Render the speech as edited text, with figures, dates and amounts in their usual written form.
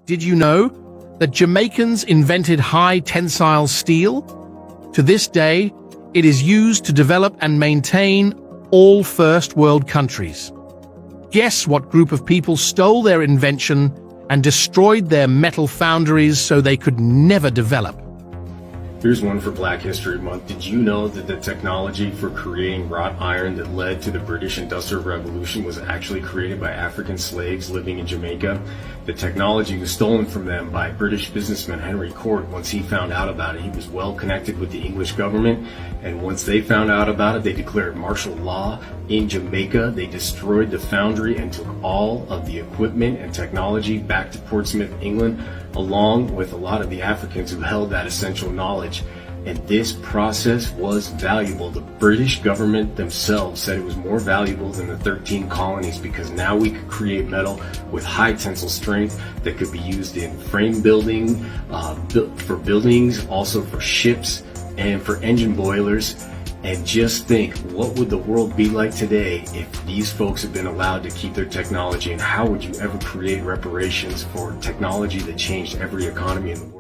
Did you know that Jamaicans invented high tensile steel? To this day, it is used to develop and maintain all first world countries. Guess what group of people stole their invention and destroyed their metal foundries so they could never develop? Here's one for Black History Month. Did you know that the technology for creating wrought iron that led to the British Industrial Revolution was actually created by African slaves living in Jamaica? The technology was stolen from them by British businessman Henry Court. Once he found out about it, he was well connected with the English government, and once they found out about it, they declared martial law in Jamaica. They destroyed the foundry and took all of the equipment and technology back to Portsmouth, England, along with a lot of the Africans who held that essential knowledge. And this process was valuable. The British government themselves said it was more valuable than the 13 colonies because now we could create metal with high tensile strength that could be used in frame building, for buildings, also for ships and for engine boilers. And just think, what would the world be like today if these folks had been allowed to keep their technology, and how would you ever create reparations for technology that changed every economy in the world?